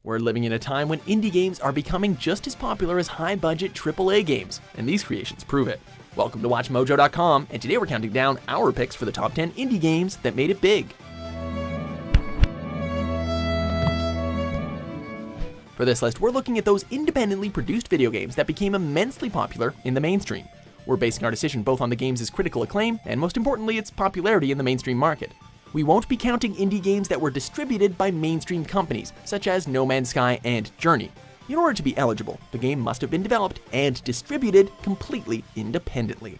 We're living in a time when indie games are becoming just as popular as high-budget AAA games, and these creations prove it. Welcome to WatchMojo.com, and today we're counting down our picks for the top 10 indie games that made it big. For this list, we're looking at those independently produced video games that became immensely popular in the mainstream. We're basing our decision both on the game's critical acclaim, and most importantly, its popularity in the mainstream market. We won't be counting indie games that were distributed by mainstream companies, such as No Man's Sky and Journey. In order to be eligible, the game must have been developed and distributed completely independently.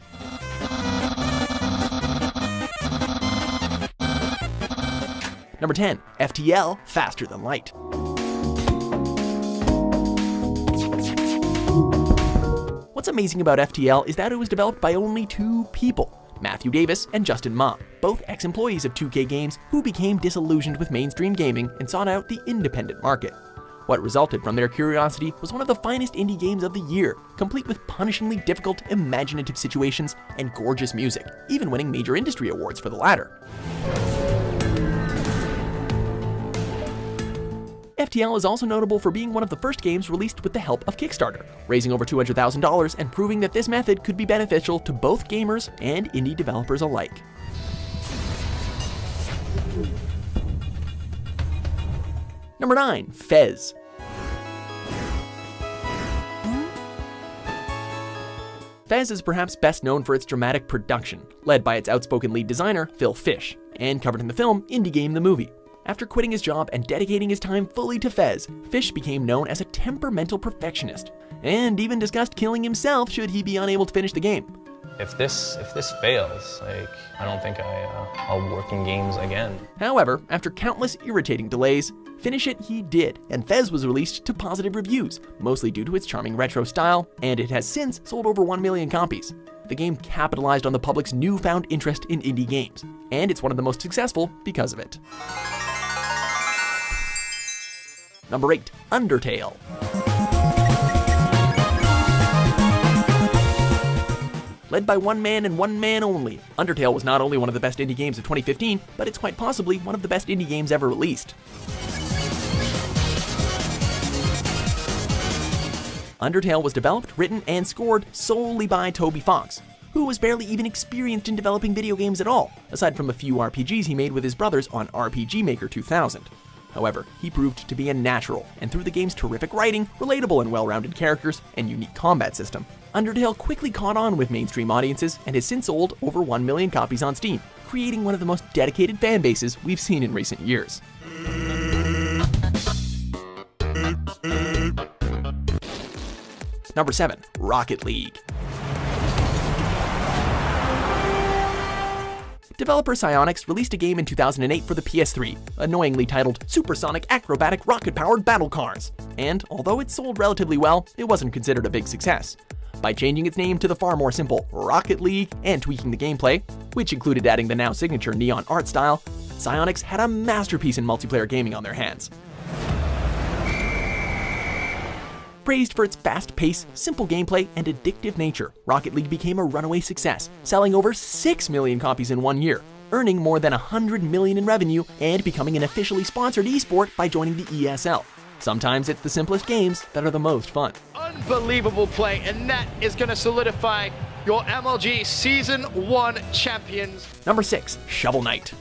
Number 10, FTL Faster Than Light. What's amazing about FTL is that it was developed by only two people, Matthew Davis and Justin Ma, both ex-employees of 2K Games who became disillusioned with mainstream gaming and sought out the independent market. What resulted from their curiosity was one of the finest indie games of the year, complete with punishingly difficult, imaginative situations and gorgeous music, even winning major industry awards for the latter. FTL is also notable for being one of the first games released with the help of Kickstarter, raising over $200,000 and proving that this method could be beneficial to both gamers and indie developers alike. Number 9, Fez. Fez is perhaps best known for its dramatic production, led by its outspoken lead designer, Phil Fish, and covered in the film Indie Game the Movie. After quitting his job and dedicating his time fully to Fez, Fish became known as a temperamental perfectionist, and even discussed killing himself should he be unable to finish the game. If this fails, I don't think I'll work in games again. However, after countless irritating delays, finish it he did, and Fez was released to positive reviews, mostly due to its charming retro style, and it has since sold over 1 million copies. The game capitalized on the public's newfound interest in indie games, and it's one of the most successful because of it. Number 8, Undertale. Led by one man and one man only, Undertale was not only one of the best indie games of 2015, but it's quite possibly one of the best indie games ever released. Undertale was developed, written, and scored solely by Toby Fox, who was barely even experienced in developing video games at all, aside from a few RPGs he made with his brothers on RPG Maker 2000. However, he proved to be a natural, and through the game's terrific writing, relatable and well-rounded characters, and unique combat system, Undertale quickly caught on with mainstream audiences and has since sold over 1 million copies on Steam, creating one of the most dedicated fan bases we've seen in recent years. Number 7, Rocket League. Developer Psyonix released a game in 2008 for the PS3, annoyingly titled Supersonic Acrobatic Rocket-Powered Battle Cars, and although it sold relatively well, it wasn't considered a big success. By changing its name to the far more simple Rocket League and tweaking the gameplay, which included adding the now signature neon art style, Psyonix had a masterpiece in multiplayer gaming on their hands. Praised for its fast pace, simple gameplay, and addictive nature, Rocket League became a runaway success, selling over 6 million copies in 1 year, earning more than $100 million in revenue, and becoming an officially sponsored esport by joining the ESL. Sometimes it's the simplest games that are the most fun. Unbelievable play, and that is going to solidify your MLG Season 1 champions. Number 6, Shovel Knight.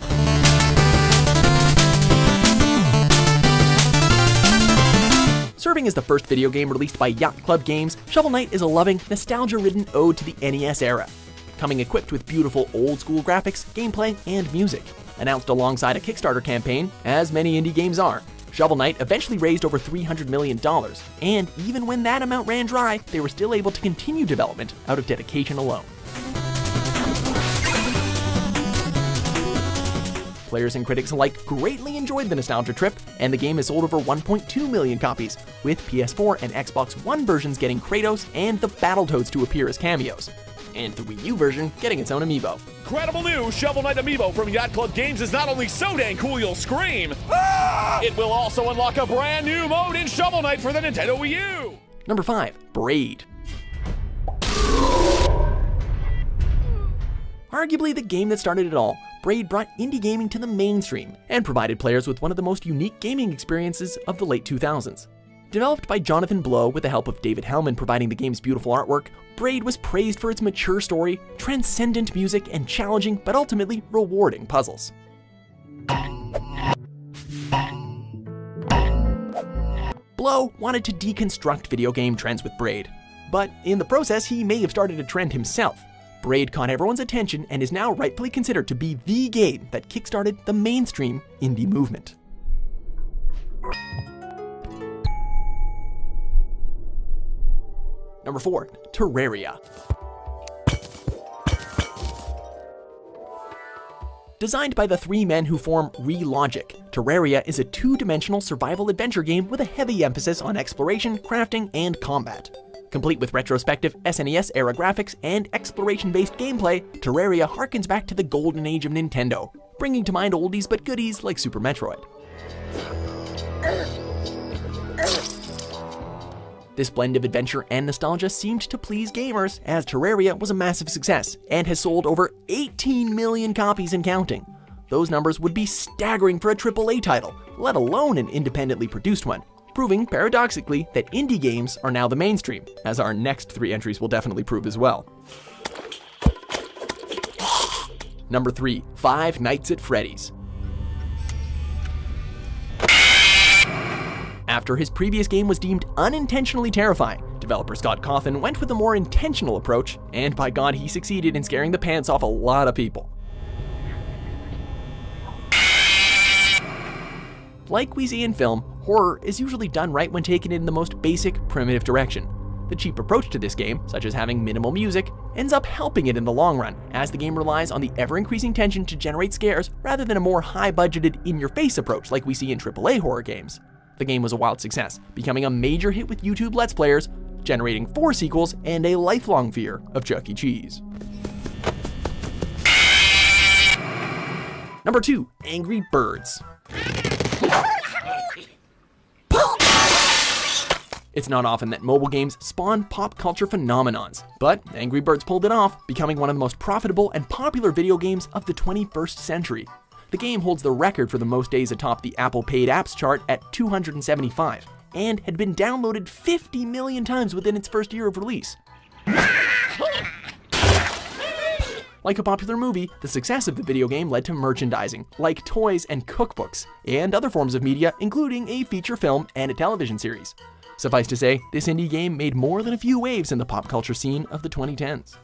Serving as the first video game released by Yacht Club Games, Shovel Knight is a loving, nostalgia-ridden ode to the NES era, coming equipped with beautiful old-school graphics, gameplay, and music. Announced alongside a Kickstarter campaign, as many indie games are, Shovel Knight eventually raised over $300 million, and even when that amount ran dry, they were still able to continue development out of dedication alone. Players and critics alike greatly enjoyed the nostalgia trip, and the game has sold over 1.2 million copies, with PS4 and Xbox One versions getting Kratos and the Battletoads to appear as cameos, and the Wii U version getting its own amiibo. Incredible new Shovel Knight amiibo from Yacht Club Games is not only so dang cool you'll scream, it will also unlock a brand new mode in Shovel Knight for the Nintendo Wii U! Number 5, Braid. Arguably the game that started it all, Braid brought indie gaming to the mainstream and provided players with one of the most unique gaming experiences of the late 2000s. Developed by Jonathan Blow with the help of David Hellman providing the game's beautiful artwork, Braid was praised for its mature story, transcendent music, and challenging but ultimately rewarding puzzles. Blow wanted to deconstruct video game trends with Braid, but in the process he may have started a trend himself. Braid caught everyone's attention and is now rightfully considered to be the game that kickstarted the mainstream indie movement. Number 4, Terraria. Designed by the three men who form Relogic, Terraria is a two-dimensional survival adventure game with a heavy emphasis on exploration, crafting, and combat. Complete with retrospective SNES-era graphics and exploration-based gameplay, Terraria harkens back to the golden age of Nintendo, bringing to mind oldies but goodies like Super Metroid. This blend of adventure and nostalgia seemed to please gamers, as Terraria was a massive success and has sold over 18 million copies and counting. Those numbers would be staggering for a AAA title, let alone an independently produced one, proving paradoxically that indie games are now the mainstream, as our next 3 entries will definitely prove as well. Number 3, Five Nights at Freddy's. After his previous game was deemed unintentionally terrifying, developer Scott Cawthon went with a more intentional approach, and by God, he succeeded in scaring the pants off a lot of people. Like we see in film, horror is usually done right when taken in the most basic, primitive direction. The cheap approach to this game, such as having minimal music, ends up helping it in the long run, as the game relies on the ever-increasing tension to generate scares rather than a more high-budgeted, in-your-face approach like we see in AAA horror games. The game was a wild success, becoming a major hit with YouTube Let's Players, generating 4 sequels and a lifelong fear of Chuck E. Cheese. Number 2, Angry Birds. It's not often that mobile games spawn pop culture phenomenons, but Angry Birds pulled it off, becoming one of the most profitable and popular video games of the 21st century. The game holds the record for the most days atop the Apple Paid Apps chart at 275, and had been downloaded 50 million times within its first year of release. Like a popular movie, the success of the video game led to merchandising, like toys and cookbooks, and other forms of media, including a feature film and a television series. Suffice to say, this indie game made more than a few waves in the pop culture scene of the 2010s.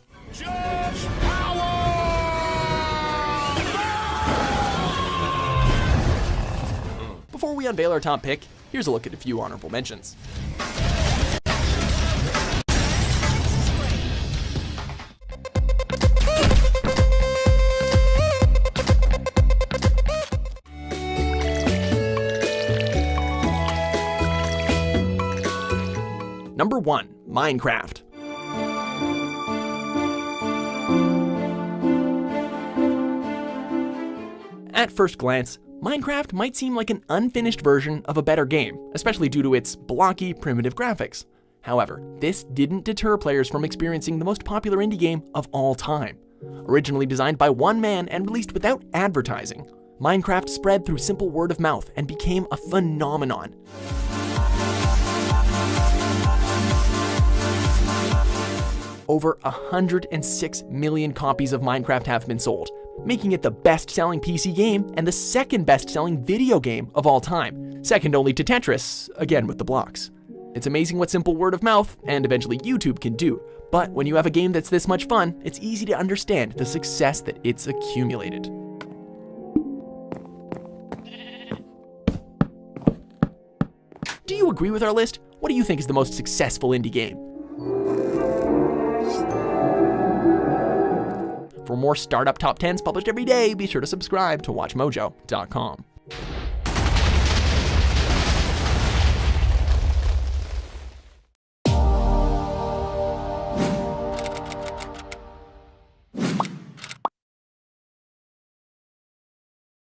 Before we unveil our top pick, here's a look at a few honorable mentions. Number 1, Minecraft. At first glance, Minecraft might seem like an unfinished version of a better game, especially due to its blocky, primitive graphics. However, this didn't deter players from experiencing the most popular indie game of all time. Originally designed by one man and released without advertising, Minecraft spread through simple word of mouth and became a phenomenon. Over 106 million copies of Minecraft have been sold, making it the best-selling PC game and the second best-selling video game of all time, second only to Tetris, again with the blocks. It's amazing what simple word of mouth, and eventually YouTube, can do, but when you have a game that's this much fun, it's easy to understand the success that it's accumulated. Do you agree with our list? What do you think is the most successful indie game? For more startup top 10s published every day, be sure to subscribe to WatchMojo.com.